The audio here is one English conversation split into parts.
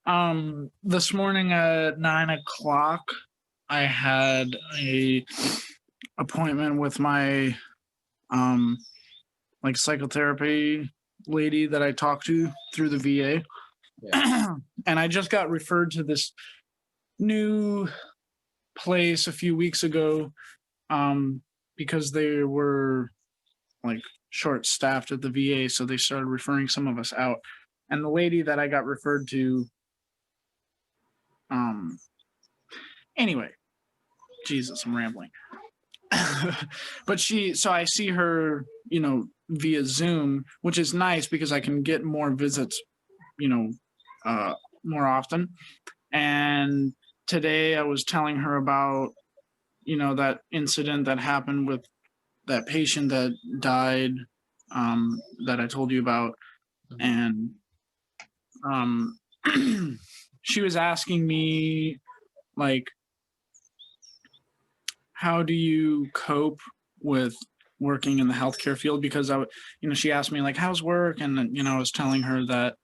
This morning at 9 o'clock, I had a appointment with my um like psychotherapy lady that I talked to through the VA. Yeah. And I just got referred to this new place a few weeks ago because they were like short staffed at the VA, so they started referring some of us out. And the lady that I got referred to, um anyway, Jesus, I'm rambling. But so I see her, via Zoom, which is nice because I can get more visits, you know, uh, more often. And today I was telling her about, that incident that happened with that patient that died, that I told you about. Mhm. And um, she was asking me, like, how do you cope with working in the healthcare field? Because she asked me like, how's work? And then, I was telling her that,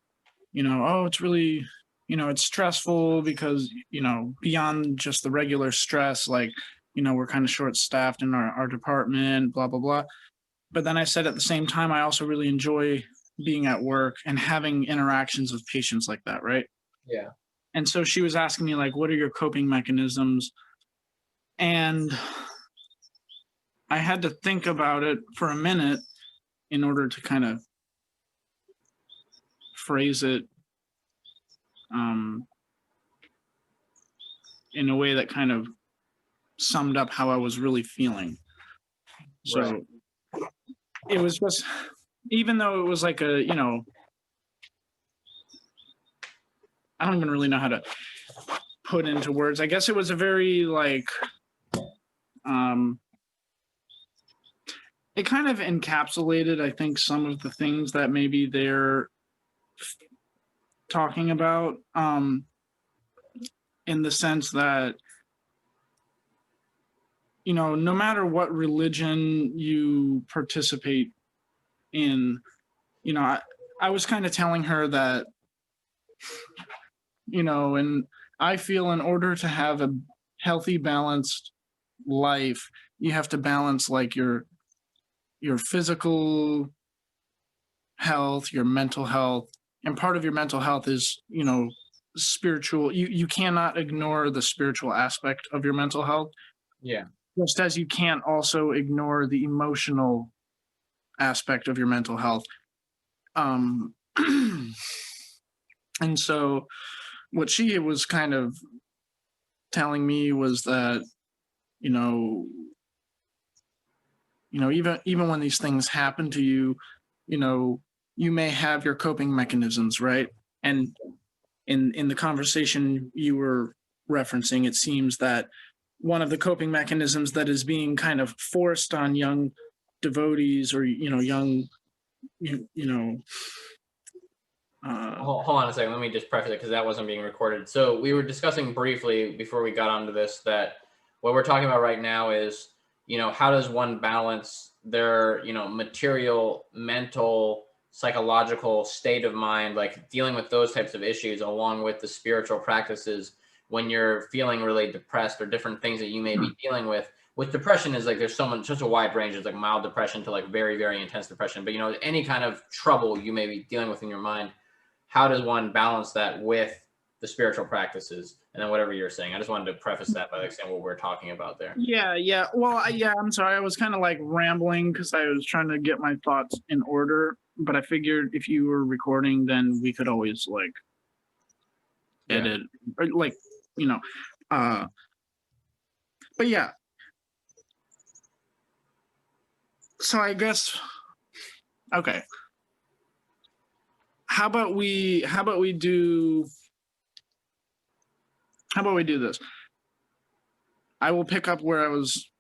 oh, it's really, it's stressful because, beyond just the regular stress, like, we're kind of short staffed in our department, blah, blah, blah. But then I said at the same time, I also really enjoy being at work and having interactions with patients like that. Right. Yeah. And so she was asking me, like, what are your coping mechanisms? And I had to think about it for a minute in order to kind of phrase it um, in a way that kind of summed up how I was really feeling. Right. So it was just, even though it was like I don't even really know how to put into words. I guess it was a very like, it kind of encapsulated, I think, some of the things that maybe they're talking about, in the sense that, no matter what religion you participate in, I was kind of telling her that, and I feel in order to have a healthy, balanced life, you have to balance like your physical health, your mental health, and part of your mental health is, spiritual. You cannot ignore the spiritual aspect of your mental health, Yeah. just as you can't also ignore the emotional aspect of your mental health. Um, and so what she was kind of telling me was that, you know, even when these things happen to you, you know, you may have your coping mechanisms, right? And in the conversation you were referencing, it seems that one of the coping mechanisms that is being kind of forced on young devotees or young you, you know Hold on a second. Let me just preface it because that wasn't being recorded. So we were discussing briefly before we got onto this that what we're talking about right now is, how does one balance their, material, mental, psychological state of mind, like dealing with those types of issues along with the spiritual practices when you're feeling really depressed or different things that you may be dealing with. With depression is like there's such a wide range. It's like mild depression to like very, very intense depression. But any kind of trouble you may be dealing with in your mind, how does one balance that with the spiritual practices and then whatever you're saying? I just wanted to preface that by like saying what we're talking about there. yeah, well, yeah, I'm sorry, I was kind of like rambling because I was trying to get my thoughts in order, but I figured if you were recording then we could always like edit or like you know uh but yeah, so I guess, okay, how about we do this? I will pick up where I was,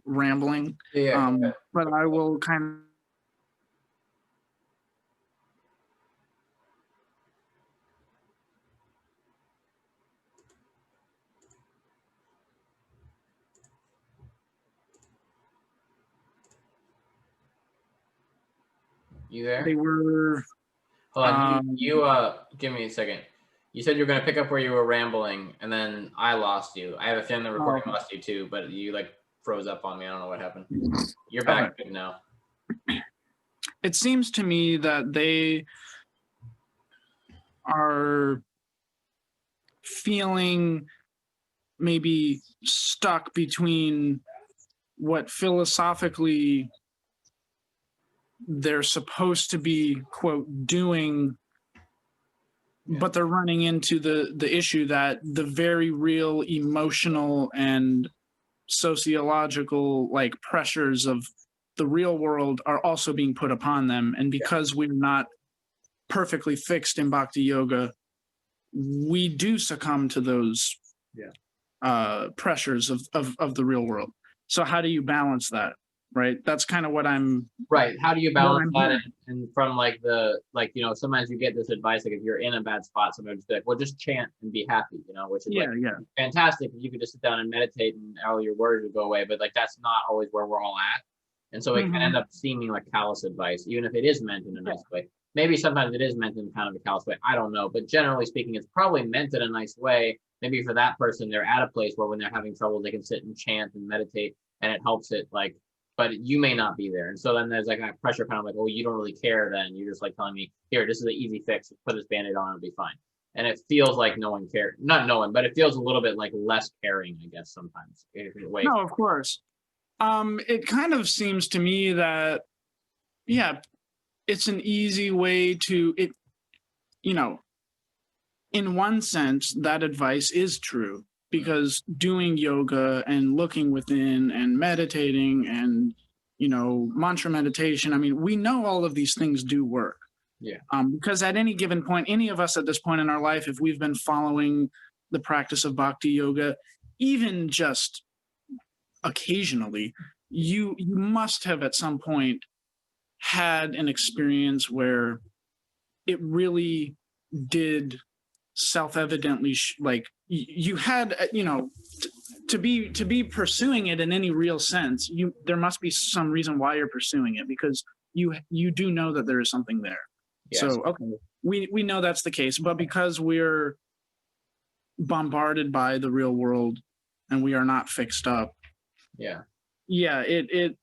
rambling. Yeah. But I will kind of. You there? They were. Hold on. You give me a second. You said you were going to pick up where you were rambling, and then I lost you. I have a feeling the Oh, recording lost you too, but you like froze up on me. I don't know what happened. You're okay. back good now. It seems to me that they are feeling maybe stuck between what philosophically they're supposed to be, quote, doing, but they're running into the issue that the very real emotional and sociological like pressures of the real world are also being put upon them. And because we're not perfectly fixed in bhakti yoga, we do succumb to those pressures of the real world. So how do you balance that? Right. That's kind of what I'm Right. How do you what balance I'm that? hearing. And from like sometimes you get this advice, like if you're in a bad spot, somebody just be like, well, just chant and be happy, which is like Yeah. fantastic. If you could just sit down and meditate and all your worries would go away, but like that's not always where we're all at. And so it can end up seeming like callous advice, even if it is meant in a nice way. Maybe sometimes it is meant in kind of a callous way. I don't know. But generally speaking, it's probably meant in a nice way. Maybe for that person, they're at a place where when they're having trouble, they can sit and chant and meditate and it helps it like, but you may not be there. And so then there's like a pressure kind of like, oh, you don't really care then. You're just like telling me, here, this is an easy fix. Put this Band-Aid on, it'll be fine. And it feels like no one cares. Not no one, but it feels a little bit like less caring, I guess, sometimes. No, of course. It kind of seems to me that, yeah, it's an easy way to it, in one sense, that advice is true because doing yoga and looking within and meditating and, mantra meditation, I mean, we know all of these things do work. Yeah. Because at any given point, any of us at this point in our life, if we've been following the practice of bhakti yoga, even just occasionally, you must have at some point had an experience where it really did self-evidently like you had to be pursuing it in any real sense, there must be some reason why you're pursuing it, because you do know that there is something there. Yes. So okay, we know that's the case, but because we're bombarded by the real world and we are not fixed up, it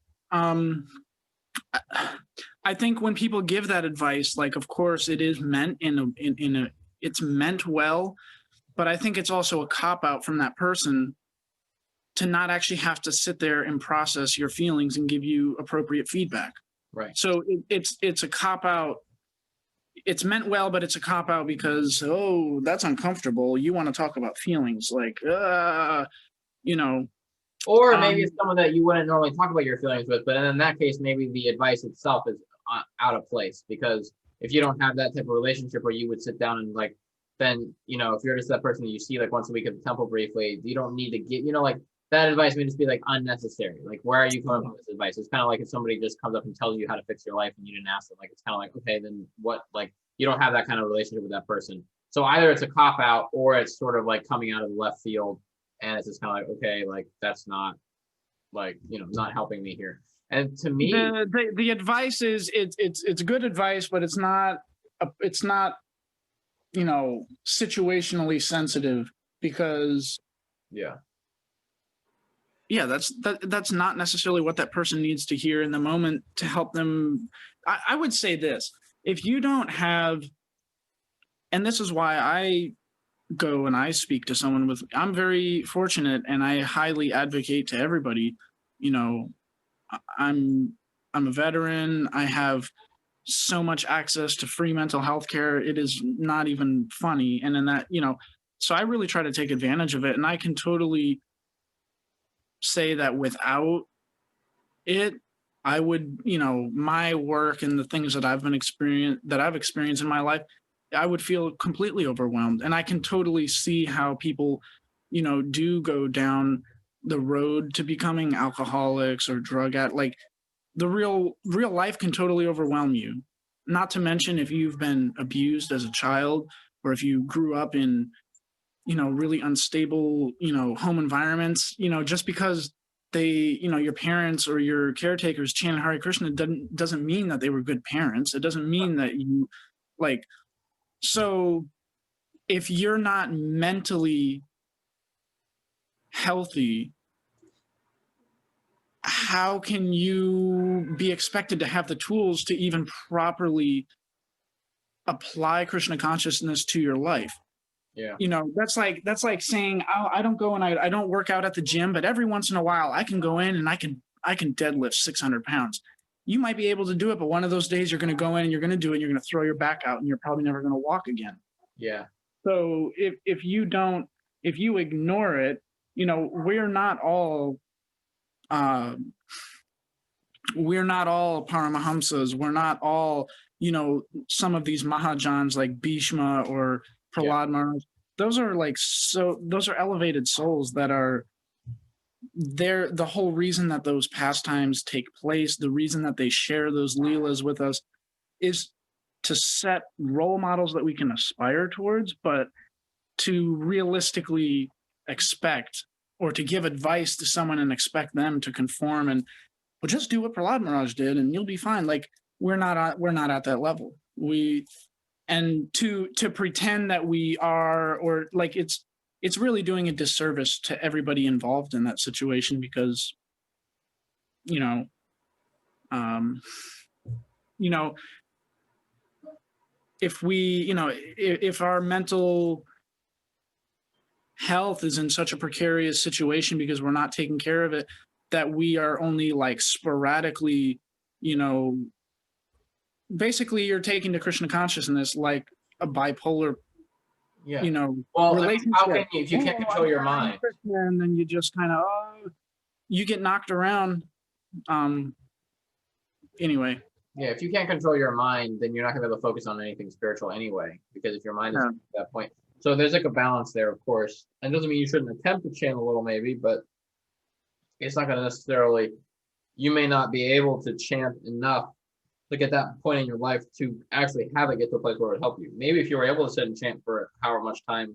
I think when people give that advice, like, of course it is meant it's meant well, but I think it's also a cop-out from that person to not actually have to sit there and process your feelings and give you appropriate feedback. Right. So it's a cop-out. It's meant well, but it's a cop-out because, oh, that's uncomfortable. You want to talk about feelings, like, Or maybe it's someone that you wouldn't normally talk about your feelings with, but in that case, maybe the advice itself is out of place, because if you don't have that type of relationship where you would sit down and like, then, if you're just that person that you see like once a week at the temple briefly, you don't need to get, like that advice may just be like unnecessary. Like, where are you coming from this advice? It's kind of like if somebody just comes up and tells you how to fix your life and you didn't ask them, like, it's kind of like, okay, then what, like, you don't have that kind of relationship with that person. So either it's a cop out or it's sort of like coming out of the left field. And it's just kind of like, okay, like that's not like, not helping me here. And to me, the advice is it's good advice, but it's not situationally sensitive, because that's not necessarily what that person needs to hear in the moment to help them. I would say this: if you don't have, and this is why I go and I speak to someone with, I'm very fortunate and I highly advocate to everybody, I'm a veteran. I have so much access to free mental health care. It is not even funny. And in that, so I really try to take advantage of it. And I can totally say that without it, I would, my work and the things that I've experienced in my life, I would feel completely overwhelmed. And I can totally see how people, do go down the road to becoming alcoholics or drug addicts. Like, the real life can totally overwhelm you. Not to mention if you've been abused as a child, or if you grew up in, really unstable, home environments, just because they, your parents or your caretakers chanted Hare Krishna doesn't mean that they were good parents. It doesn't mean that you like, so if you're not mentally healthy, how can you be expected to have the tools to even properly apply Krishna consciousness to your life? Yeah. You know, that's like saying, oh, I don't go and I don't work out at the gym, but every once in a while I can go in and I can deadlift 600 pounds. You might be able to do it, but one of those days you're going to go in and you're going to do it, and you're going to throw your back out, and you're probably never going to walk again. Yeah. So if you ignore it, you know, we're not all Paramahamsas. We're not all, you know, some of these Mahajans like Bhishma or Prahlad Maharaj. Those are elevated souls that are there. The whole reason that those pastimes take place, the reason that they share those leelas with us, is to set role models that we can aspire towards, but to realistically expect, or to give advice to someone and expect them to conform and, well, just do what Prahlad Maharaj did and you'll be fine. Like, we're not at that level. And to pretend that we are, or like, it's really doing a disservice to everybody involved in that situation, because, you know, you know, if our mental health is in such a precarious situation because we're not taking care of it, that we are only like sporadically, you know, basically you're taking to Krishna consciousness like a bipolar, Yeah. you know, Well, relationship. I mean, how can you, if you can't control your mind? And then you just kind of, you get knocked around. Anyway. Yeah, if you can't control your mind, then you're not gonna be able to focus on anything spiritual anyway, because if your mind is at that point. So there's like a balance there, of course. And doesn't mean you shouldn't attempt to channel a little, maybe, but it's not gonna necessarily, you may not be able to chant enough, like at that point in your life, to actually have it get to a place where it would help you. Maybe if you were able to sit and chant for however much time,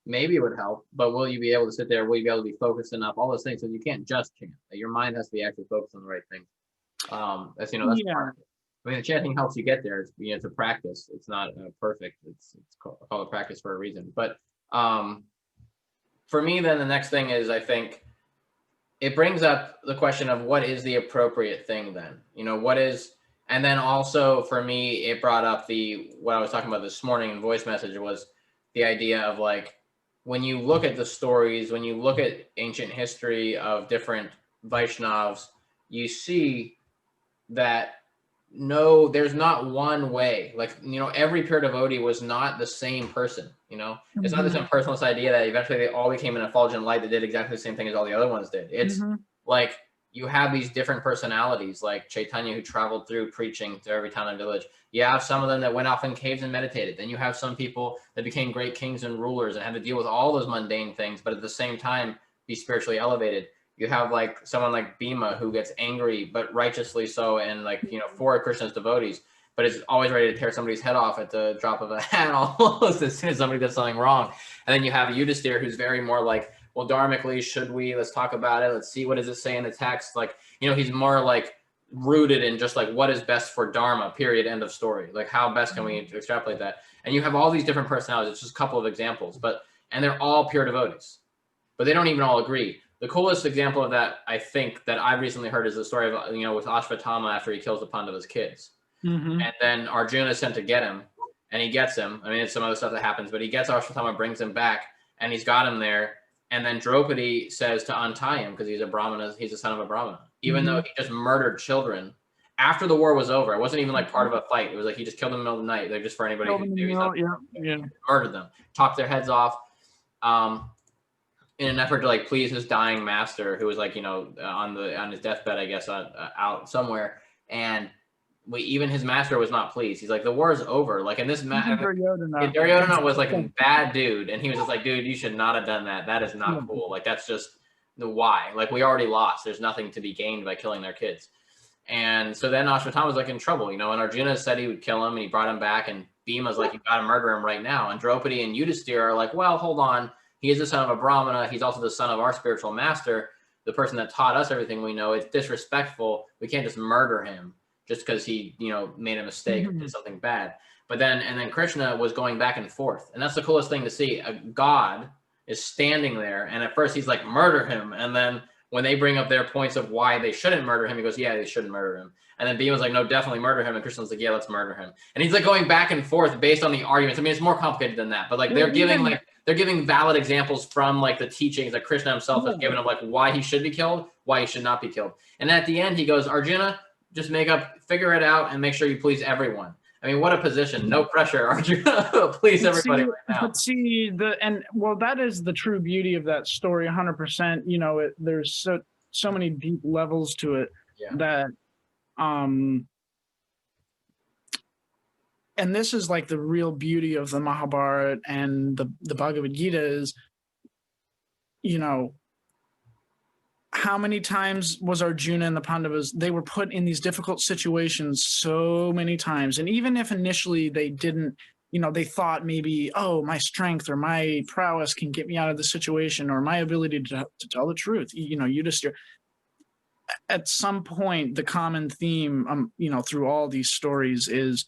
maybe it would help, but will you be able to sit there? Will you be able to be focused enough? All those things. So you can't just chant. Your mind has to be actually focused on the right things. That's part of it. I mean, the chanting helps you get there. It's, you know, it's a practice. It's not perfect. It's called a practice for a reason. But for me, then the next thing is, I think it brings up the question of what is the appropriate thing then? You know, what is, and then also for me, it brought up what I was talking about this morning in voice message, was the idea of like, when you look at the stories, when you look at ancient history of different Vaishnavas, you see that no, there's not one way. Like, you know, every pure devotee was not the same person. You know, it's not this impersonalist idea that eventually they all became an effulgent light that did exactly the same thing as all the other ones did. It's like you have these different personalities, like Chaitanya, who traveled through preaching to every town and village. You have some of them that went off in caves and meditated. Then you have some people that became great kings and rulers and had to deal with all those mundane things, but at the same time be spiritually elevated. You have like someone like Bhima, who gets angry, but righteously so, and like, you know, for Krishna's devotees, but is always ready to tear somebody's head off at the drop of a hat almost as soon as somebody does something wrong. And then you have Yudhisthira, who's very more like, well, dharmically, should we? Let's talk about it. Let's see, what does it say in the text? Like, you know, he's more like rooted in just like what is best for Dharma, period, end of story. Like, how best can we extrapolate that? And you have all these different personalities. It's just a couple of examples, and they're all pure devotees, but they don't even all agree. The coolest example of that, I think, that I've recently heard is the story of, you know, with Ashvatthama after he kills the Pandavas' kids. And then Arjuna is sent to get him, and he gets him. I mean, it's some other stuff that happens, but he gets Ashvatthama, brings him back, and he's got him there. And then Draupadi says to untie him because he's a Brahmana, he's a son of a Brahmana, even though he just murdered children after the war was over. It wasn't even like part of a fight. It was like he just killed them in the middle of the night. They're just for anybody who knew. Murdered them, chopped their heads off. In an effort to like please his dying master, who was like, you know, on his deathbed, I guess, out somewhere. And even his master was not pleased. He's like, the war is over. Like, in this Duryodhana was like a bad dude, and he was just like, dude, you should not have done that. That is not cool. Like, that's just the why. Like, we already lost. There's nothing to be gained by killing their kids. And so then Ashwatthama was like in trouble, you know, and Arjuna said he would kill him, and he brought him back, and Bhima's like, you gotta murder him right now. And Draupadi and Yudhisthira are like, well, hold on. He is the son of a Brahmana. He's also the son of our spiritual master, the person that taught us everything we know. It's disrespectful. We can't just murder him just because he, you know, made a mistake or did something bad. But then, and then Krishna was going back and forth. And that's the coolest thing to see. A god is standing there. And at first he's like, murder him. And then when they bring up their points of why they shouldn't murder him, he goes, yeah, they shouldn't murder him. And then Bhima was like, no, definitely murder him. And Krishna's like, yeah, let's murder him. And he's like going back and forth based on the arguments. I mean, it's more complicated than that, but like they're giving valid examples from like the teachings that Krishna himself has given of like why he should be killed, why he should not be killed. And at the end, he goes, Arjuna, just figure it out and make sure you please everyone. I mean, what a position. No pressure, Arjuna. Please everybody right now. But see, that is the true beauty of that story, 100%. You know, there's so many deep levels to it that, and this is like the real beauty of the Mahabharata and the Bhagavad Gita is, you know, how many times was Arjuna and the Pandavas, they were put in these difficult situations so many times. And even if initially they didn't, you know, they thought maybe, oh, my strength or my prowess can get me out of the situation, or my ability to tell the truth, you know, at some point, the common theme, you know, through all these stories is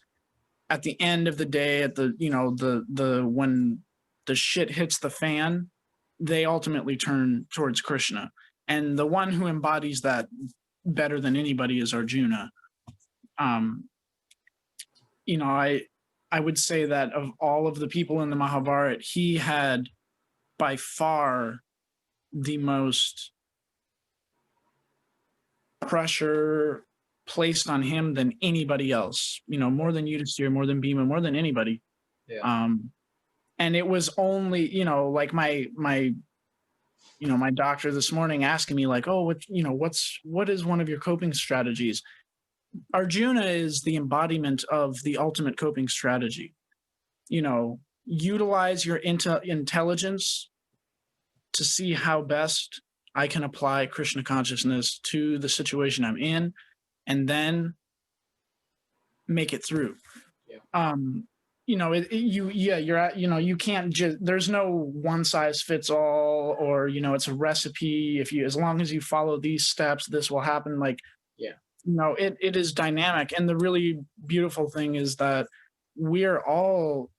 at the end of the day, at the, you know, when the shit hits the fan, they ultimately turn towards Krishna. And the one who embodies that better than anybody is Arjuna. You know, I would say that of all of the people in the Mahabharata, he had by far the most pressure placed on him than anybody else. You know, more than Yudhisthira, more than Bhima, more than anybody. Yeah. And it was only, you know, like my doctor this morning asking me like, oh, what is one of your coping strategies? Arjuna is the embodiment of the ultimate coping strategy. You know, utilize your intelligence to see how best I can apply Krishna consciousness to the situation I'm in, and then make it through. Yeah. You know, you can't just, there's no one size fits all, or, you know, it's a recipe. As long as you follow these steps, this will happen. Like, yeah, you know, it is dynamic. And the really beautiful thing is that we're all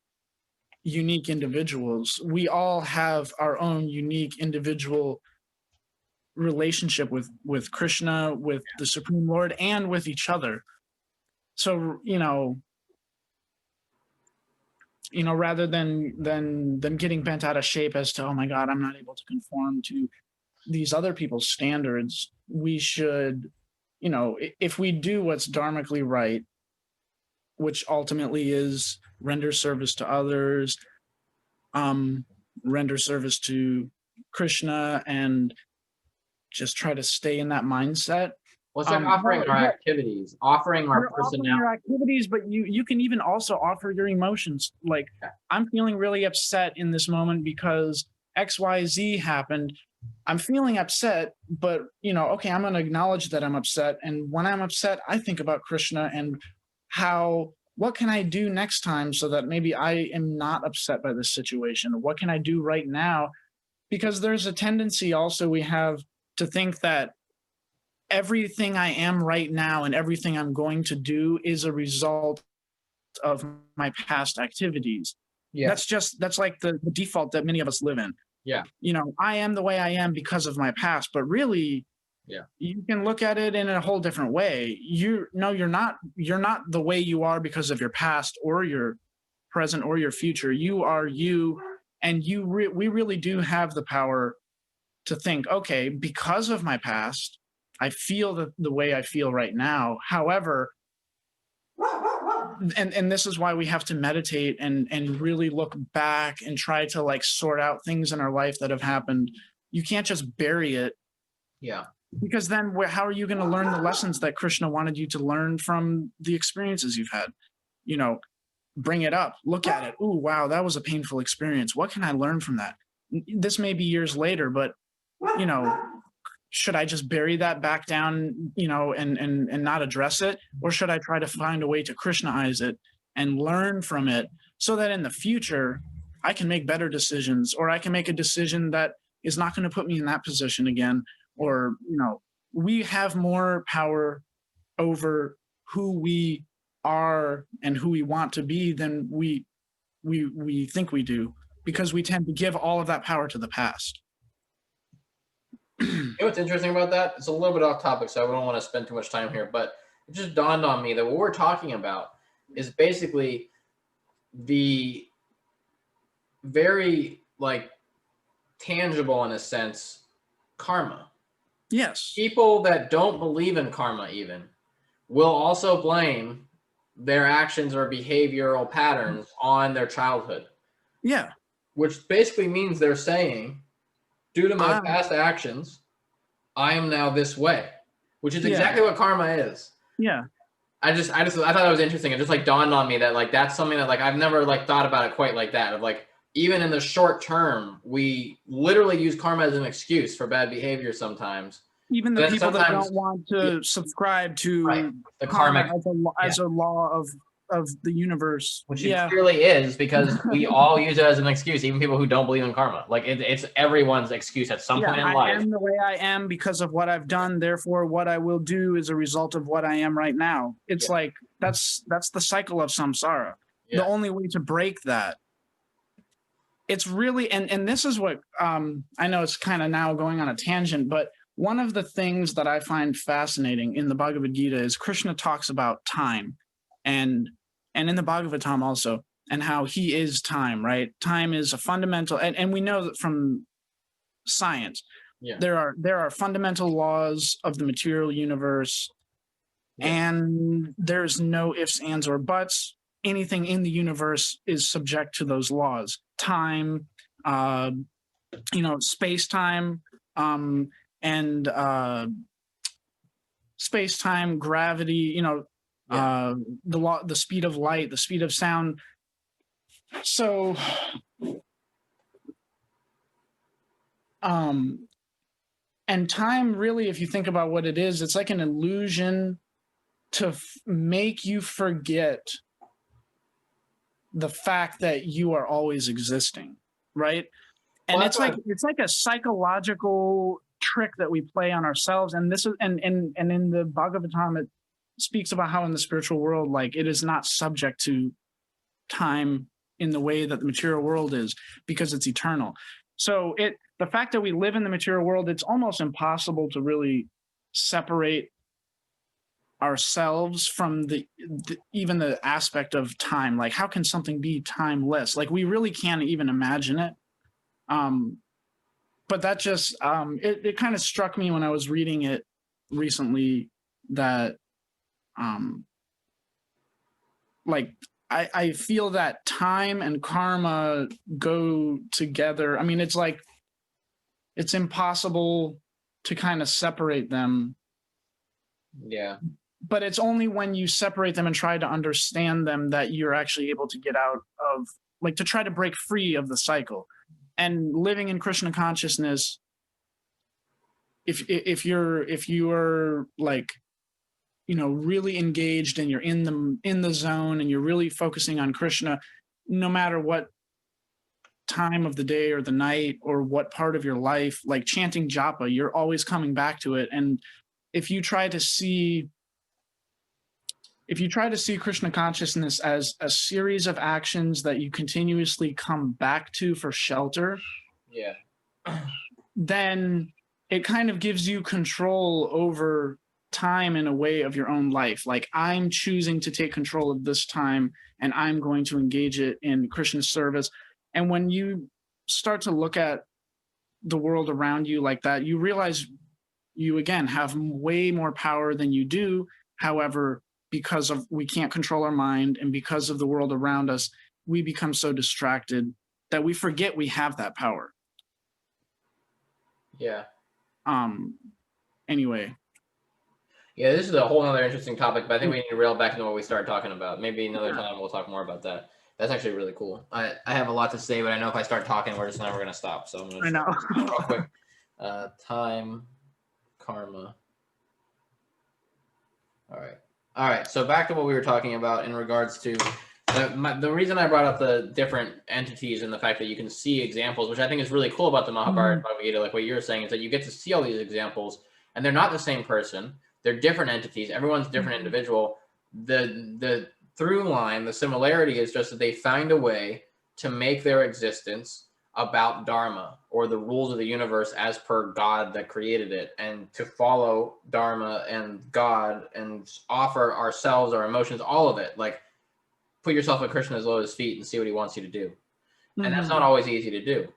unique individuals. We all have our own unique individual relationship with Krishna, with the Supreme Lord, and with each other. So, you know, rather than getting bent out of shape as to, oh my God, I'm not able to conform to these other people's standards, we should, you know, if we do what's dharmically right, which ultimately is render service to others, render service to Krishna, and just try to stay in that mindset. Well, it's like offering our activities, offering our personality. Offering your activities, but you can even also offer your emotions. Like, I'm feeling really upset in this moment because XYZ happened. I'm feeling upset, but, you know, okay, I'm going to acknowledge that I'm upset. And when I'm upset, I think about Krishna and what can I do next time so that maybe I am not upset by this situation? What can I do right now? Because there's a tendency also we have to think that everything I am right now and everything I'm going to do is a result of my past activities. Yeah. That's like the default that many of us live in. Yeah. You know, I am the way I am because of my past, but really, yeah, you can look at it in a whole different way. You're not the way you are because of your past or your present or your future. You are you, and we really do have the power to think, okay, because of my past, I feel the way I feel right now. However, and this is why we have to meditate and really look back and try to like sort out things in our life that have happened. You can't just bury it. Yeah. Because then how are you going to learn the lessons that Krishna wanted you to learn from the experiences you've had? You know, bring it up, look at it. Ooh, wow, that was a painful experience. What can I learn from that? This may be years later, but, you know, should I just bury that back down, you know, and not address it? Or should I try to find a way to Krishnaize it and learn from it so that in the future I can make better decisions, or I can make a decision that is not going to put me in that position again? Or, you know, we have more power over who we are and who we want to be than we think we do, because we tend to give all of that power to the past. You know what's interesting about that? It's a little bit off topic, so I don't want to spend too much time here, but it just dawned on me that what we're talking about is basically the very like tangible, in a sense, karma. Yes. People that don't believe in karma even will also blame their actions or behavioral patterns on their childhood, Yeah. which basically means they're saying, due to my Um, past actions, I am now this way, which is Yeah. exactly what karma is. yeah. I thought that was interesting. It just like dawned on me that like that's something that like I've never like thought about it quite like that. Of like even in the short term, we literally use karma as an excuse for bad behavior sometimes. Even the Then people that sometimes, don't want to subscribe to right, the karma karmic, as a law of the universe. which it Yeah. clearly is, because we all use it as an excuse, even people who don't believe in karma. Like it's everyone's excuse at some Yeah, point in I life. am the way I am because of what I've done. Therefore, what I will do is a result of what I am right now. It's Yeah. like that's the cycle of samsara. Yeah. The only way to break that, it's really, and this is what I know it's kind of now going on a tangent, but one of the things that I find fascinating in the Bhagavad Gita is Krishna talks about time, and in the Bhagavatam also, and how he is time, right? Time is a fundamental, and we know that from science, Yeah. there are fundamental laws of the material universe, and there's no ifs, ands, or buts. Anything in the universe is subject to those laws. Time, space time, and space time, gravity. The law, the speed of light, the speed of sound. So, and time really, if you think about what it is, it's like an illusion to make you forget the fact that you are always existing, right? And Well, it's like a psychological trick that we play on ourselves. And this is and in the Bhagavatam, it speaks about how in the spiritual world, like it is not subject to time in the way that the material world is, because it's eternal. So the fact that we live in the material world, it's almost impossible to really separate ourselves from even the aspect of time. Like, how can something be timeless? Like, we really can't even imagine it. But that just it kind of struck me when I was reading it recently that like I feel that time and karma go together. I mean, it's like it's impossible to kind of separate them. Yeah. But it's only when you separate them and try to understand them that you're actually able to get out of, like, to try to break free of the cycle. And living in Krishna consciousness, if you're like, really engaged and you're in the zone and you're really focusing on Krishna, no matter what time of the day or the night or what part of your life, like chanting japa, you're always coming back to it. And if you try to see Krishna consciousness as a series of actions that you continuously come back to for shelter, Yeah. then it kind of gives you control over time in a way of your own life. Like, I'm choosing to take control of this time and I'm going to engage it in Krishna's service. And when you start to look at the world around you like that, you realize you again have way more power than you do. However, because of we can't control our mind and because of the world around us, we become so distracted that we forget we have that power. Yeah. Anyway. Yeah, this is a whole other interesting topic, but I think we need to reel back into what we started talking about. Maybe another time we'll talk more about that. That's actually really cool. I have a lot to say, but I know if I start talking, we're just never going to stop. So I'm going to real quick. Time, karma. All right. So back to what we were talking about in regards to the reason I brought up the different entities and the fact that you can see examples, which I think is really cool about the Mahabharata, Bhagavad Gita, like what you're saying, is that you get to see all these examples and they're not the same person. They're different entities. Everyone's a different individual. the through line, the similarity is just that they find a way to make their existence about Dharma or the rules of the universe as per God that created it, and to follow Dharma and God and offer ourselves, our emotions, all of it. Like, put yourself at Krishna's lotus feet and see what he wants you to do. And that's not always easy to do.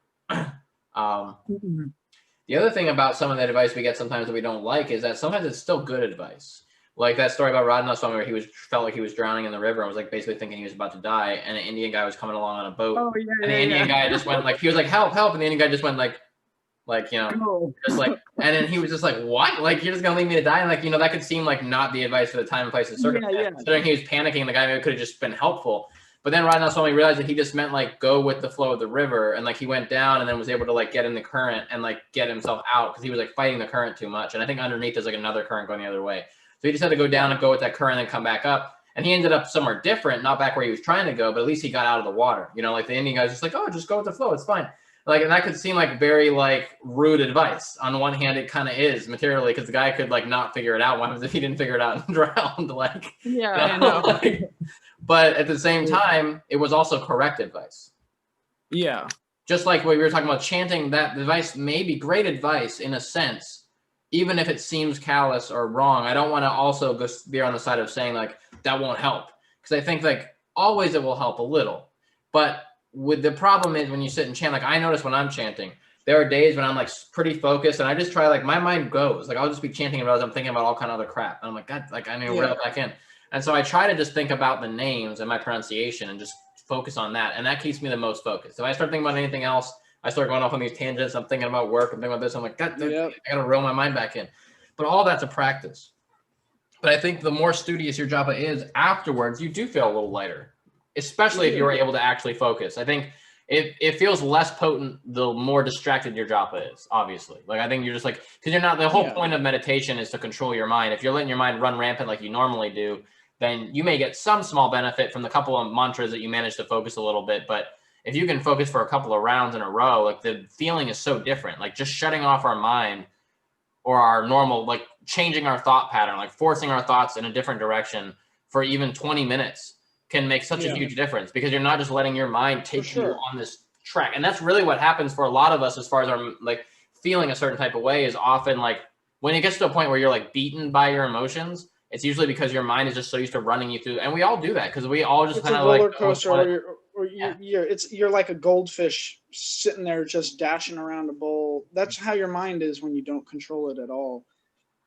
The other thing about some of the advice we get sometimes that we don't like is that sometimes it's still good advice. Like that story about Radhanath Swami where he felt like he was drowning in the river and was like basically thinking he was about to die, and an Indian guy was coming along on a boat. Oh, yeah, and the Indian guy just went like, he was like, help, help, and the Indian guy just went like, just like, and then he was just like, what? Like, you're just gonna leave me to die? And like, that could seem like not the advice for the time and place and circumstance. Considering he was panicking, the guy maybe could have just been helpful. But then Radhanath Swami realized that he just meant like go with the flow of the river, and like he went down and then was able to like get in the current and like get himself out because he was like fighting the current too much. And I think underneath there's like another current going the other way. So he just had to go down and go with that current and come back up. And he ended up somewhere different, not back where he was trying to go, but at least he got out of the water. Like the Indian guy's just like, oh, just go with the flow, it's fine. Like, and that could seem like very like rude advice. On one hand, it kind of is materially because the guy could like not figure it out. What happens if he didn't figure it out and drowned? Like, I know. Like, but at the same time, it was also correct advice. Yeah. Just like what we were talking about chanting, that advice may be great advice in a sense, even if it seems callous or wrong. I don't want to also go be on the side of saying like that won't help, because I think like always it will help a little. But with the problem is when you sit and chant, like I notice when I'm chanting, there are days when I'm like pretty focused and I just try, like my mind goes, like I'll just be chanting and realize I'm thinking about all kind of other crap. And I'm like, God, like I need to reel it back in. And so I try to just think about the names and my pronunciation and just focus on that. And that keeps me the most focused. If I start thinking about anything else, I start going off on these tangents. I'm thinking about work. I'm thinking about this. I'm like, God, I got to reel my mind back in. But all that's a practice. But I think the more studious your japa is afterwards, you do feel a little lighter, especially if you're able to actually focus. I think it feels less potent the more distracted your japa is, obviously. Like I think you're just like, because you're not, the whole point of meditation is to control your mind. If you're letting your mind run rampant like you normally do, then you may get some small benefit from the couple of mantras that you manage to focus a little bit. But if you can focus for a couple of rounds in a row, like the feeling is so different. Like just shutting off our mind or our normal, like changing our thought pattern, like forcing our thoughts in a different direction for even 20 minutes can make such a huge difference, because you're not just letting your mind take you on this track. And that's really what happens for a lot of us as far as our like feeling a certain type of way is often like when it gets to a point where you're like beaten by your emotions, it's usually because your mind is just so used to running you through. And we all do that because we all just kind of like, roller coaster, you're like a goldfish sitting there just dashing around a bowl. That's how your mind is when you don't control it at all.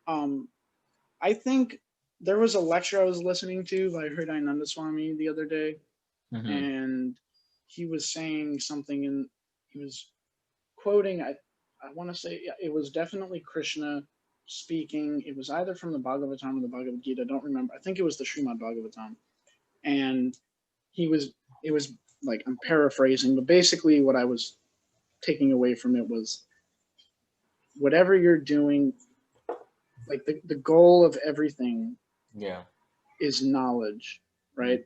I think there was a lecture I was listening to by Hridayananda Swami the other day, and he was saying something, and he was quoting, I want to say it was definitely Krishna speaking. It was either from the Bhagavatam or the Bhagavad Gita. I don't remember. I think it was the Srimad Bhagavatam. And it was like, I'm paraphrasing, but basically what I was taking away from it was whatever you're doing, like the goal of everything is knowledge, right?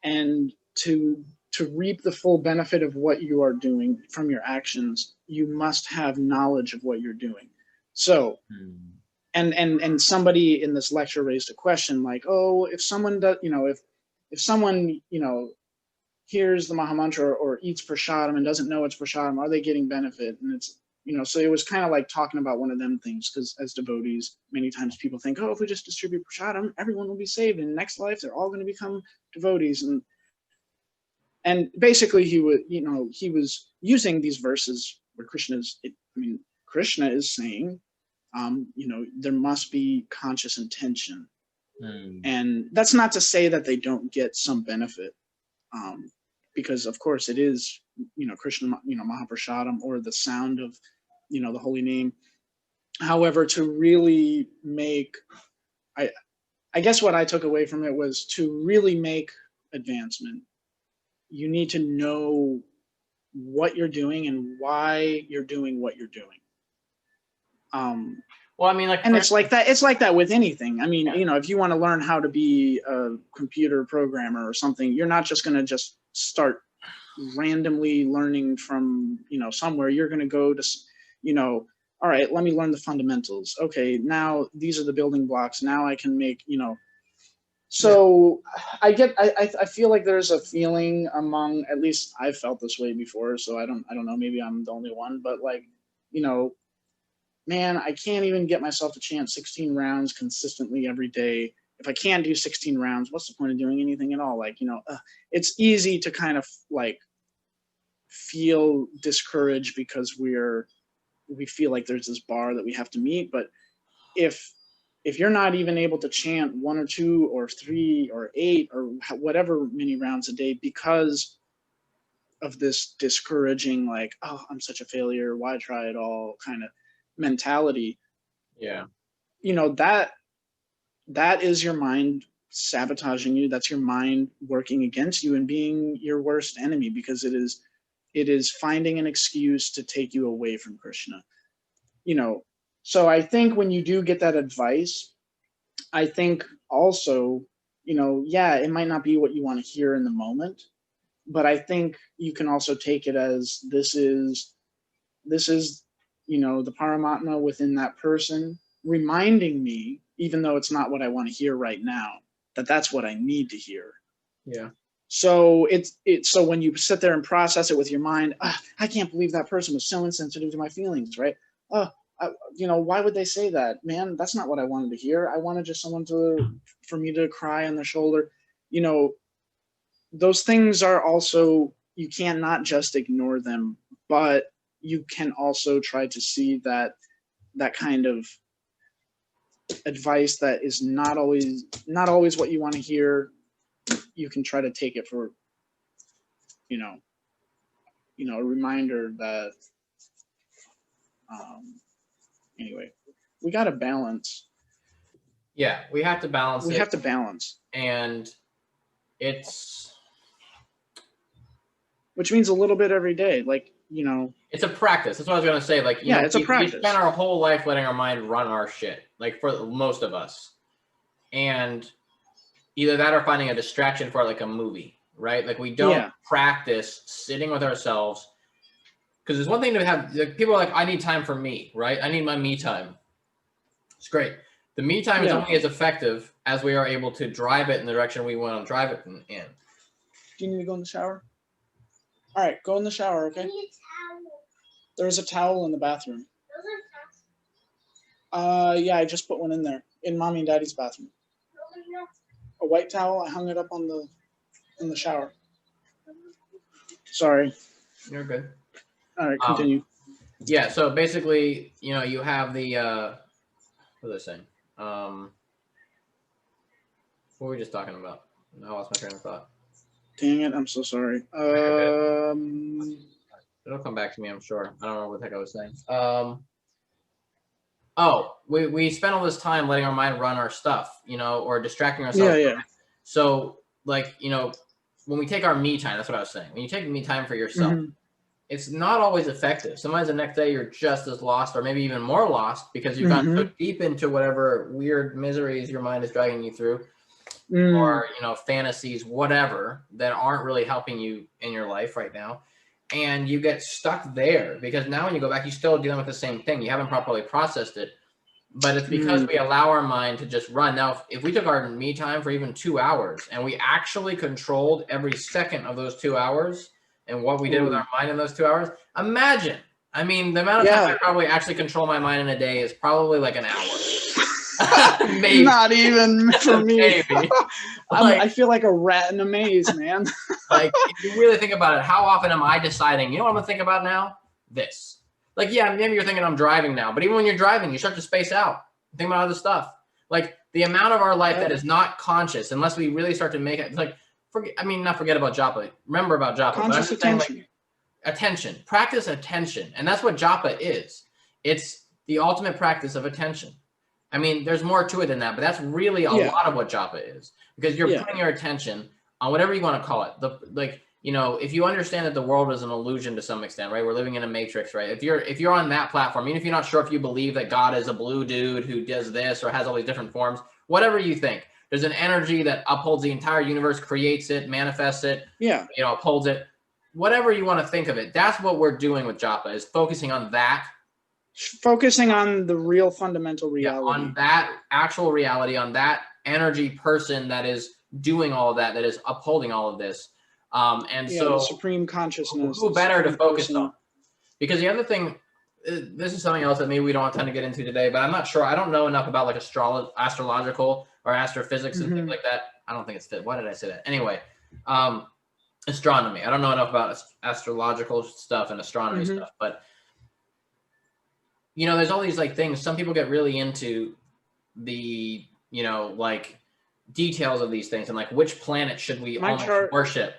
And to reap the full benefit of what you are doing from your actions, you must have knowledge of what you're doing. So and somebody in this lecture raised a question like, oh, if someone does, if someone, hears the Mahamantra or eats prasadam and doesn't know it's prasadam, are they getting benefit? And it's, so it was kind of like talking about one of them things, because as devotees, many times people think, oh, if we just distribute prasadam, everyone will be saved. In the next life, they're all going to become devotees. And basically he was using these verses where Krishna is saying, there must be conscious intention. And that's not to say that they don't get some benefit, because of course it is, Krishna, Mahaprasadam, or the sound of, the holy name. However, to really make, I guess what I took away from it was to really make advancement, you need to know what you're doing and why you're doing what you're doing. Well, I mean, like, and it's like that. It's like that with anything. I mean, if you want to learn how to be a computer programmer or something, you're not just going to just start randomly learning from, somewhere. You're going to go to, all right, let me learn the fundamentals. Okay, now these are the building blocks. Now I can make, So I feel like there's a feeling among, at least I've felt this way before. So I don't know, maybe I'm the only one, but like, you know, man, I can't even get myself to chant 16 rounds consistently every day. If I can't do 16 rounds, what's the point of doing anything at all? Like, you know, it's easy to kind of like feel discouraged because we feel like there's this bar that we have to meet. But if you're not even able to chant 1 or 2 or 3 or 8 or whatever many rounds a day because of this discouraging, like, oh, I'm such a failure, why try at all kind of mentality, Yeah. you know, that is your mind sabotaging you. That's your mind working against you and being your worst enemy, because it is finding an excuse to take you away from Krishna, you know. So I think when you do get that advice, I think also, you know, yeah, it might not be what you want to hear in the moment, but I think you can also take it as this is, you know, the Paramatma within that person reminding me, even though it's not what I want to hear right now, that that's what I need to hear. Yeah. So so when you sit there and process it with your mind, I can't believe that person was so insensitive to my feelings, right? You know, why would they say that? Man, that's not what I wanted to hear. I wanted just someone for me to cry on their shoulder. You know, those things are also, you can't not just ignore them, but you can also try to see that kind of advice that is not always what you want to hear. You can try to take it for, you know, a reminder that, anyway, we got to balance. Yeah, we have to balance. We have to balance, and it's, which means a little bit every day. Like, you know, it's a practice. That's what I was gonna say. Like, you know, it's a practice. We spend our whole life letting our mind run our shit, like for most of us, and either that or finding a distraction for like a movie, right? Like we don't practice sitting with ourselves, because there's one thing to have, like, people are like, I need time for me, right? I need my me time. It's great. The me time is only as effective as we are able to drive it in the direction we want to drive it in. Do you need to go in the shower? All right, go in the shower, okay? I need a towel. There's a towel in the bathroom. Yeah, I just put one in there, in Mommy and Daddy's bathroom. A white towel. I hung it up in the shower. Sorry. You're good. All right, continue. Yeah, so basically, you know, you have the what was I saying? What were we just talking about? I lost my train of thought. Dang it, I'm so sorry. It'll come back to me, I'm sure. I don't know what the heck I was saying. We spend all this time letting our mind run our stuff, you know, or distracting ourselves. Yeah. So, like, you know, when we take our me time, that's what I was saying. When you take me time for yourself, it's not always effective. Sometimes the next day you're just as lost, or maybe even more lost, because you've gotten so deep into whatever weird miseries your mind is dragging you through, or, you know, fantasies, whatever, that aren't really helping you in your life right now. And you get stuck there because now when you go back, you're still dealing with the same thing. You haven't properly processed it, but it's because we allow our mind to just run. Now, if we took our me time for even 2 hours and we actually controlled every second of those 2 hours and what we did with our mind in those 2 hours, imagine. I mean, the amount of time I probably actually control my mind in a day is probably like an hour. Maybe. Not even for me. Maybe. I feel like a rat in a maze, man. Like, if you really think about it, how often am I deciding, you know what I'm going to think about now? This. Like, yeah, maybe you're thinking I'm driving now, but even when you're driving, you start to space out. Think about other stuff. Like, the amount of our life that is not conscious, unless we really start to make it, like, not forget about japa. Remember about japa. Conscious attention. Like, attention. Practice attention. And that's what japa is. It's the ultimate practice of attention. I mean, there's more to it than that, but that's really a lot of what japa is, because you're putting your attention on whatever you want to call it. You know, if you understand that the world is an illusion to some extent, right? We're living in a matrix, right? If you're on that platform, even if you're not sure if you believe that God is a blue dude who does this or has all these different forms, whatever you think, there's an energy that upholds the entire universe, creates it, manifests it, you know, upholds it. Whatever you want to think of it, that's what we're doing with japa, is focusing on that. Focusing on the real fundamental reality. On that actual reality, on that energy person that is doing all of that, that is upholding all of this. And Yeah, so the supreme consciousness. who the better to supreme focus person. on? Because the other thing, this is something else that maybe we don't have time to get into today, but I'm not sure. I don't know enough about like astrological or astrophysics and things like that. I don't think it's fit. Why did I say that? Anyway, astronomy. I don't know enough about astrological stuff and astronomy stuff, but you know, there's all these like things. Some people get really into the, you know, like details of these things and like which planet should we almost worship,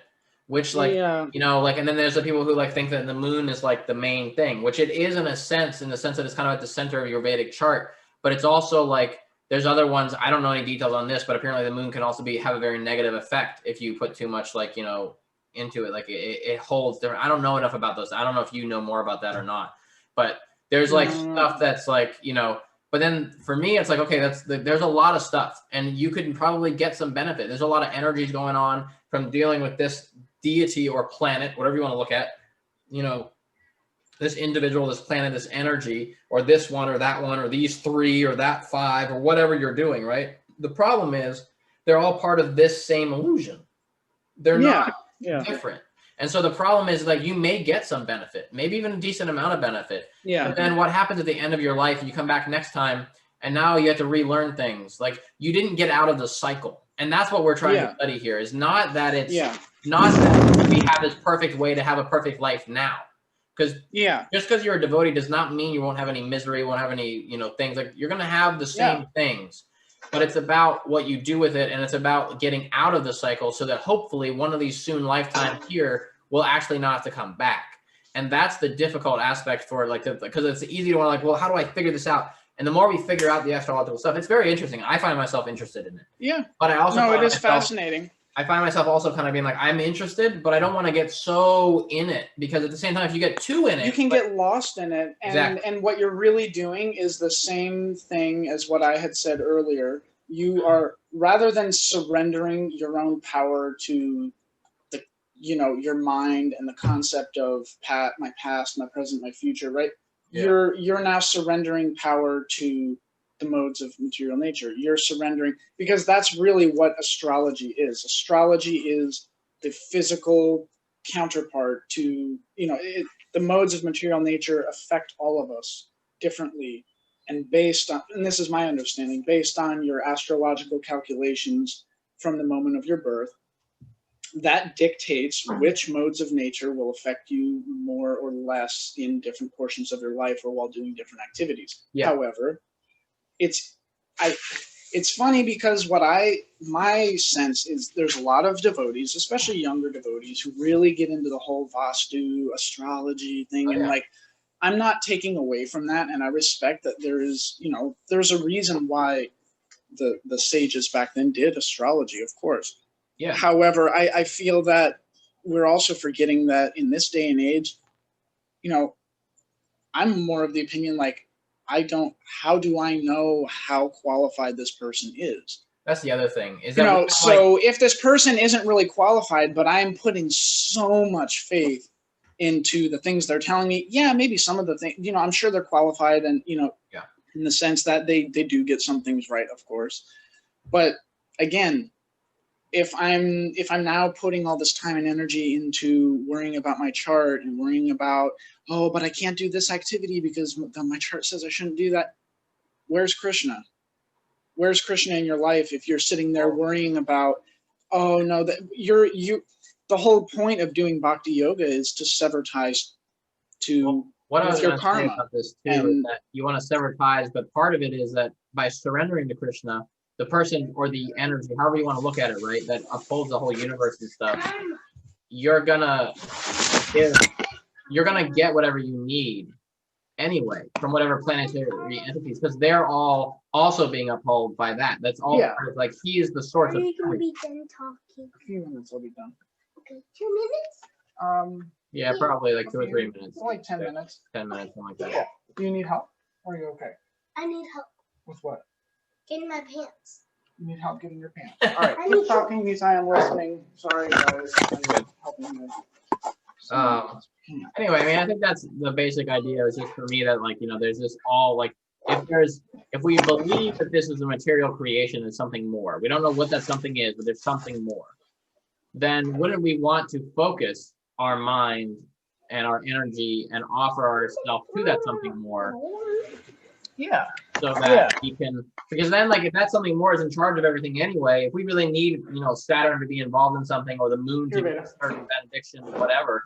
which like, you know, like, and then there's the people who like think that the moon is like the main thing, which it is in the sense that it's kind of at the center of your Vedic chart, but it's also like, there's other ones. I don't know any details on this, but apparently the moon can also have a very negative effect if you put too much like, you know, into it. Like it holds different. I don't know enough about those. I don't know if you know more about that or not, but there's like stuff that's like, you know, but then for me, it's like, okay, there's a lot of stuff and you could probably get some benefit. There's a lot of energies going on from dealing with this deity or planet, whatever you want to look at, you know, this individual, this planet, this energy, or this one or that one, or these three or that five, or whatever you're doing, right? The problem is they're all part of this same illusion. They're not different. And so the problem is like you may get some benefit, maybe even a decent amount of benefit. Yeah. But then what happens at the end of your life, and you come back next time, and now you have to relearn things. Like you didn't get out of the cycle. And that's what we're trying to study here, is not that it's not that we have this perfect way to have a perfect life now. Because just because you're a devotee does not mean you won't have any misery, won't have any, you know, things. Like you're going to have the same things. But it's about what you do with it, and it's about getting out of the cycle so that hopefully one of these soon lifetimes here will actually not have to come back. And that's the difficult aspect for it, like, because it's easy to want to like, well, how do I figure this out? And the more we figure out the astrological stuff, it's very interesting. I find myself interested in it. Yeah. But I also it is fascinating. I find myself also kind of being like, I'm interested, but I don't want to get so in it, because at the same time, if you get too in it, you can get lost in it. And what you're really doing is the same thing as what I had said earlier. You are, rather than surrendering your own power to the, you know, your mind and the concept of my past, my present, my future, right? Yeah. You're now surrendering power to the modes of material nature. You're surrendering, because that's really what astrology is. Astrology is the physical counterpart to, you know, the modes of material nature affect all of us differently, and based on, and this is my understanding, based on your astrological calculations from the moment of your birth, that dictates which modes of nature will affect you more or less in different portions of your life or while doing different activities. Yeah. However, it's funny because my sense is there's a lot of devotees, especially younger devotees, who really get into the whole Vastu astrology thing. And like, I'm not taking away from that. And I respect that there is, you know, there's a reason why the sages back then did astrology, of course. Yeah. However, I feel that we're also forgetting that in this day and age, you know, I'm more of the opinion, like, how do I know how qualified this person is? That's the other thing. Is that, you know, so if this person isn't really qualified, but I'm putting so much faith into the things they're telling me, yeah, maybe some of the things, you know, I'm sure they're qualified, and, you know, in the sense that they do get some things right, of course. But again, if I'm now putting all this time and energy into worrying about my chart and worrying about, oh, but I can't do this activity because my chart says I shouldn't do that. Where's Krishna? Where's Krishna in your life if you're sitting there worrying about, oh no, that the whole point of doing bhakti yoga is to sever ties to your karma. About this too, is that you want to sever ties, but part of it is that by surrendering to Krishna, the person or the energy, however you want to look at it, right, that upholds the whole universe and stuff, you're gonna get whatever you need anyway from whatever planetary entities, because they're all also being upheld by that. That's all. Yeah. Like he is the source. Are you gonna be done talking? A few minutes, I'll be done. Okay, 2 minutes. Yeah, probably like 2 or 3 minutes. Like 10 minutes. 10 minutes, something like that. Yeah. Do you need help? Or are you okay? I need help. With what? Getting my pants. You need help getting your pants. All right, keep talking because I am listening. Sorry, guys. I'm helping you. Anyway, I mean, I think that's the basic idea. Is just for me that, like, you know, there's this all like if we believe that this is a material creation, there's something more. We don't know what that something is, but there's something more. Then wouldn't we want to focus our mind and our energy and offer ourselves to that something more? Yeah. So that we can, because then like if that something more is in charge of everything anyway, if we really need, Saturn to be involved in something or the moon to give a certain benediction, whatever,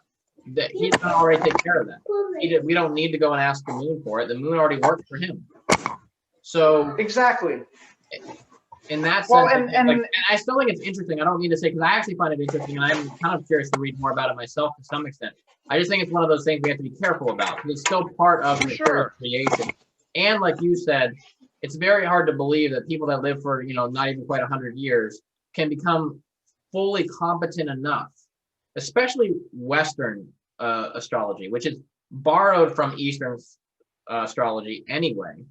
that he's gonna already take care of that. We don't need to go and ask the moon for it. The moon already worked for him. So exactly. In that Well, sense, and I still think it's interesting. I don't mean to say, because I actually find it interesting, and I'm kind of curious to read more about it myself to some extent. I just think it's one of those things we have to be careful about, because it's still part of material creation. And like you said, it's very hard to believe that people that live for, not even quite 100 years can become fully competent enough, especially Western astrology, which is borrowed from Eastern astrology anyway.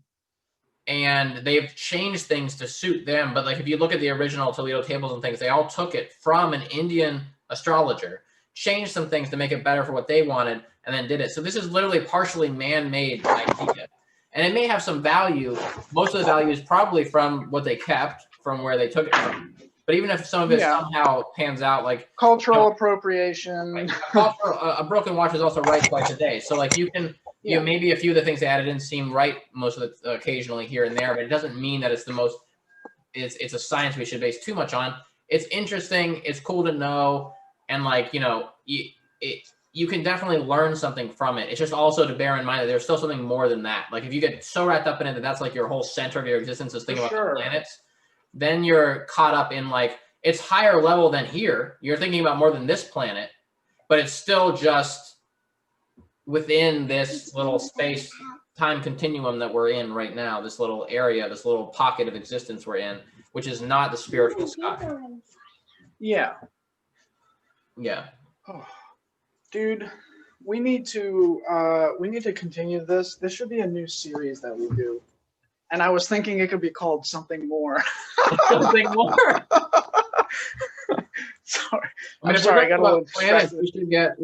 And they've changed things to suit them. But like if you look at the original Toledo tables and things, they all took it from an Indian astrologer, changed some things to make it better for what they wanted, and then did it. So this is literally partially man-made idea. And it may have some value. Most of the value is probably from what they kept, from where they took it from. But even if some of it somehow pans out, like cultural appropriation, a broken watch is also right twice a day. So like you can, maybe a few of the things they added in seem right most of the occasionally here and there, but it doesn't mean that it's the most. It's a science we should base too much on. It's interesting. It's cool to know, and like you can definitely learn something from it. It's just also to bear in mind that there's still something more than that. Like if you get so wrapped up in it that that's like your whole center of your existence is thinking about the planets, then you're caught up in like it's higher level than here. You're thinking about more than this planet, but it's still just within this little space time continuum that we're in right now, this little area, this little pocket of existence we're in, which is not the spiritual sky. Yeah. Oh, dude, we need to continue this. This should be a new series that we do. And I was thinking it could be called Something More. Something more. Sorry. I mean, I'm sorry. I got a little planets. We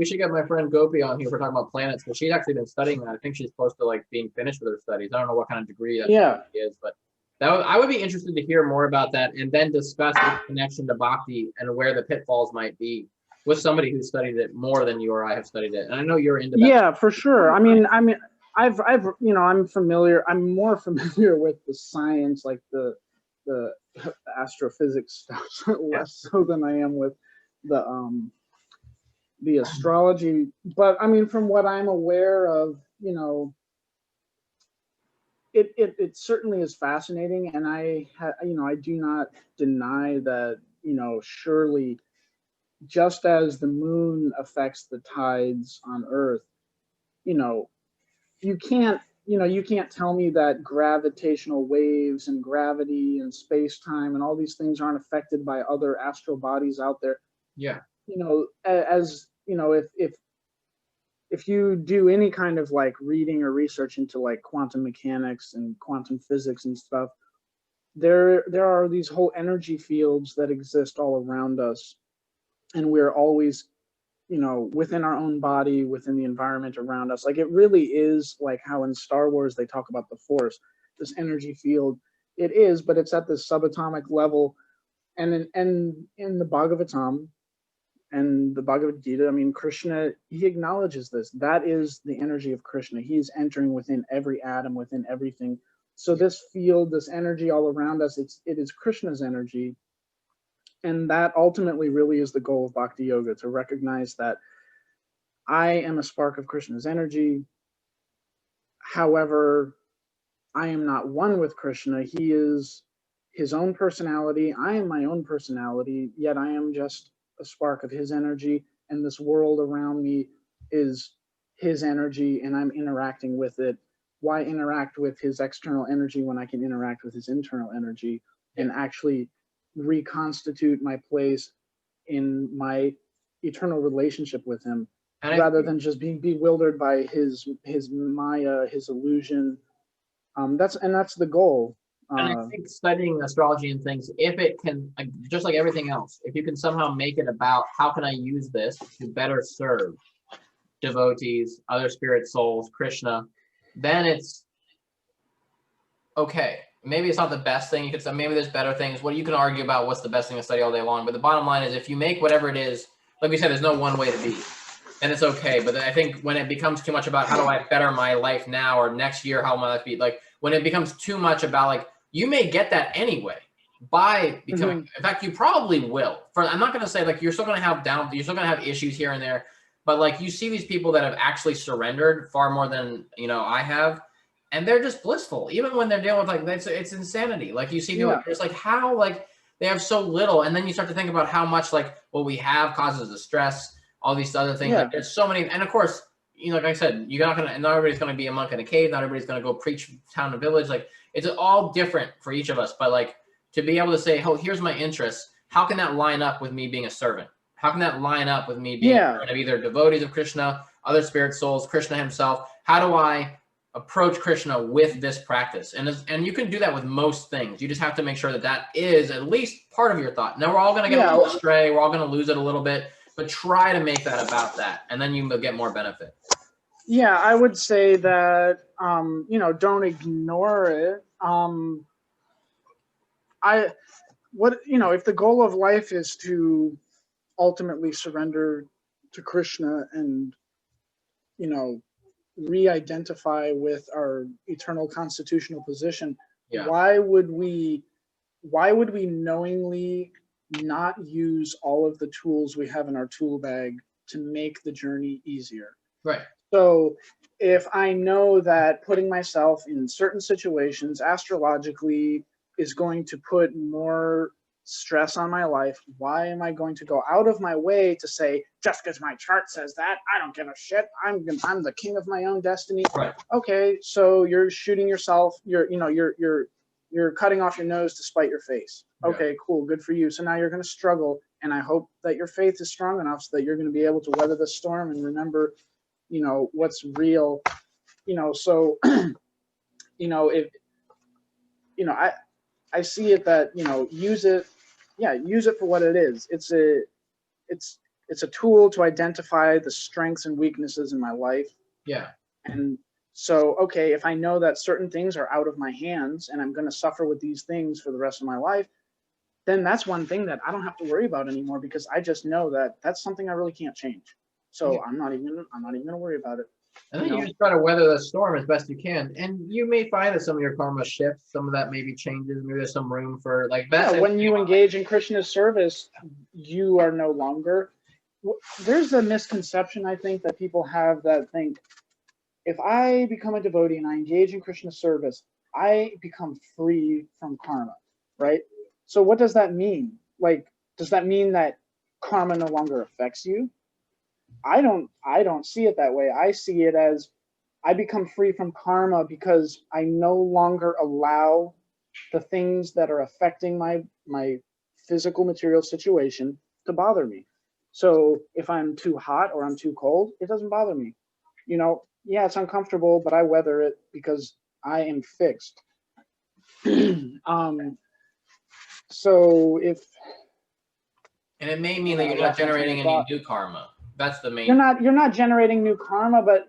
should get my friend Gopi on here for talking about planets, but she's actually been studying that. I think she's close to like being finished with her studies. I don't know what kind of degree that is, but I would be interested to hear more about that and then discuss its connection to bhakti and where the pitfalls might be with somebody who studied it more than you or I have studied it. And I know you're into that. Yeah, for sure. I mean, I'm familiar. I'm more familiar with the science, like the astrophysics stuff, less so than I am with the astrology. But I mean, from what I'm aware of, it certainly is fascinating, and I do not deny that, surely, just as the moon affects the tides on Earth, you can't tell me that gravitational waves and gravity and space-time and all these things aren't affected by other astral bodies out there. Yeah. If you do any kind of like reading or research into like quantum mechanics and quantum physics and stuff, there are these whole energy fields that exist all around us, and we're always within our own body, within the environment around us. Like it really is like how in Star Wars they talk about the Force, this energy field. It is, but it's at this subatomic level. And in the Bhagavatam and the Bhagavad Gita, I mean, Krishna, he acknowledges this. That is the energy of Krishna. He's entering within every atom, within everything. So this field, this energy all around us, it is Krishna's energy. And that ultimately really is the goal of Bhakti Yoga, to recognize that I am a spark of Krishna's energy. However, I am not one with Krishna. He is his own personality. I am my own personality, yet I am just a spark of his energy. And this world around me is his energy, and I'm interacting with it. Why interact with his external energy when I can interact with his internal energy and actually reconstitute my place in my eternal relationship with him, rather than just being bewildered by his maya, his illusion. That's the goal. And I think studying astrology and things, if it can, just like everything else, if you can somehow make it about how can I use this to better serve devotees, other spirit souls, Krishna, then it's okay, maybe it's not the best thing you could say. Maybe there's better things. What you can argue about what's the best thing to study all day long. But the bottom line is, if you make whatever it is, like we said, there's no one way to be, and it's okay. But I think when it becomes too much about how do I better my life now or next year, how will my life be? Like when it becomes too much about like you may get that anyway by becoming. In fact, you probably will. I'm not going to say like you're still going to have you're still going to have issues here and there. But like you see these people that have actually surrendered far more than I have. And they're just blissful, even when they're dealing with like it's insanity. Like you see people, it's like how like they have so little, and then you start to think about how much like what we have causes the stress, all these other things. Like, there's so many, and of course, like I said, not everybody's gonna be a monk in a cave, not everybody's gonna go preach town and village. Like it's all different for each of us. But like to be able to say, oh, here's my interests. How can that line up with me being a servant? How can that line up with me being of either devotees of Krishna, other spirit souls, Krishna himself? How do I approach Krishna with this practice? And you can do that with most things. You just have to make sure that is at least part of your thought. Now we're all going to get a little astray. We're all going to lose it a little bit, but try to make that about that. And then you will get more benefit. Yeah, I would say that, don't ignore it. If the goal of life is to ultimately surrender to Krishna and, re-identify with our eternal constitutional position, why would we knowingly not use all of the tools we have in our tool bag to make the journey easier? Right. So if I know that putting myself in certain situations astrologically is going to put more stress on my life, why am I going to go out of my way to say, just because my chart says that, I don't give a shit, I'm the king of my own destiny? Right. Okay, so you're shooting yourself, you're cutting off your nose to spite your face. Okay, cool, good for you. So now you're going to struggle, and I hope that your faith is strong enough so that you're going to be able to weather the storm and remember what's real. So if I see it that use it for what it is. It's a tool to identify the strengths and weaknesses in my life. And so, okay, if I know that certain things are out of my hands and I'm going to suffer with these things for the rest of my life, then that's one thing that I don't have to worry about anymore, because I just know that that's something I really can't change. So I'm not even going to worry about it. And then you just try to weather the storm as best you can. And you may find that some of your karma shifts, some of that maybe changes. Maybe there's some room for like that. When you engage in Krishna's service, you are no longer. There's a misconception, I think, that people have that think, if I become a devotee and I engage in Krishna's service, I become free from karma, right? So what does that mean? Like, does that mean that karma no longer affects you? I don't see it that way. I see it as I become free from karma because I no longer allow the things that are affecting my physical material situation to bother me. So if I'm too hot or I'm too cold, it doesn't bother me. It's uncomfortable, but I weather it because I am fixed. So if and it may mean that you're not generating any new karma. That's the main. You're not generating new karma, but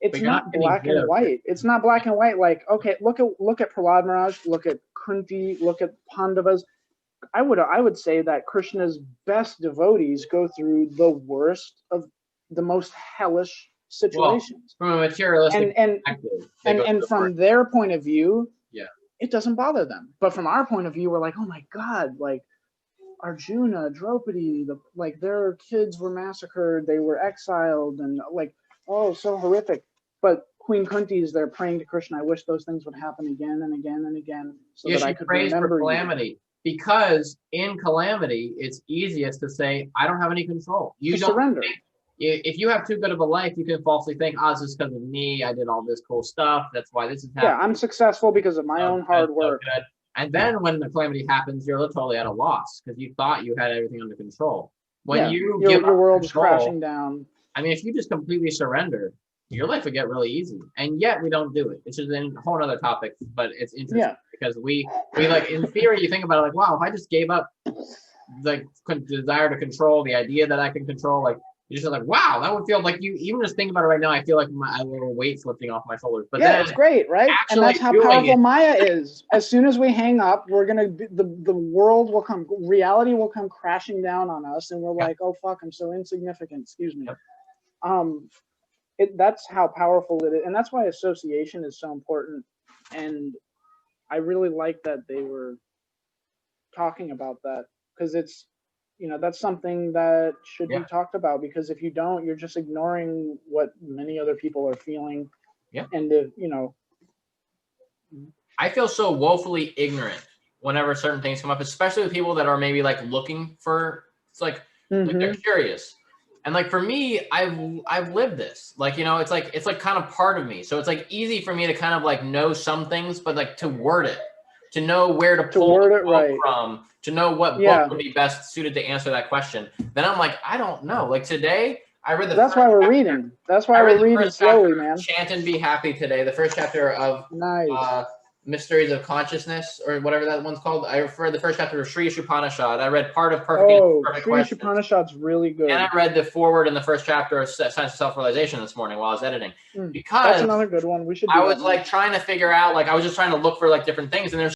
it's not black and white. It's not black and white. Like, okay, look at Prahlad Maharaj, look at Kunti, look at Pandavas. I would say that Krishna's best devotees go through the worst of the most hellish situations. From a materialistic and from their point of view, it doesn't bother them. But from our point of view, we're like, oh my God, like Arjuna, Draupadi, their kids were massacred, they were exiled, and like, oh, so horrific. But Queen Kunti is there praying to Krishna, I wish those things would happen again and again and again, so that I could praise remember for calamity. Because in calamity, it's easiest to say, I don't have any control. You don't surrender. If you have too good of a life, you can falsely think, this is because of me. I did all this cool stuff. That's why this is happening. Yeah, I'm successful because of my own hard work. So and then when the calamity happens, you're literally at a loss because you thought you had everything under control. When your world is crashing down. I mean, if you just completely surrender, your life would get really easy. And yet we don't do it. It's just a whole other topic, but it's interesting because we like, in theory, you think about it like, wow, if I just gave up the desire to control, the idea that I can control, like You just feel like, wow, that would feel like you. Even just thinking about it right now, I feel like I little weights lifting off my shoulders. But yeah, then it's great, right? And actually that's how doing powerful it- Maya is. As soon as we hang up, we're gonna be, the world will come, reality will come crashing down on us, and we're Yep. like, oh fuck, I'm so insignificant. Excuse me. Yep. That's how powerful it is, and that's why association is so important. And I really like that they were talking about that, because it's, that's something that should Yeah. be talked about, because if you don't, you're just ignoring what many other people are feeling. Yeah. And if, I feel so woefully ignorant whenever certain things come up, especially with people that are maybe like looking for, it's like they're curious. And like for me, I've lived this. Like, it's like kind of part of me. So it's like easy for me to kind of like know some things, but like to word it, to know where to pull word the it quote right. from, to know what Yeah. book would be best suited to answer that question. Then I'm like, I don't know. Like today, I read the that's first why we're chapter- reading. That's why I read we're the reading first chapter slowly, of man. Chant and Be Happy today. The first chapter of Nice. Mysteries of Consciousness, or whatever that one's called. I read the first chapter of Sri Upanishad. I read part of Perfect Sri Questions. Upanishad's really good. And I read the foreword in the first chapter of Science of Self-Realization this morning while I was editing. That's Because another good one. We should do I that was more. like trying to figure out, like I was just trying to look for like different things, and there's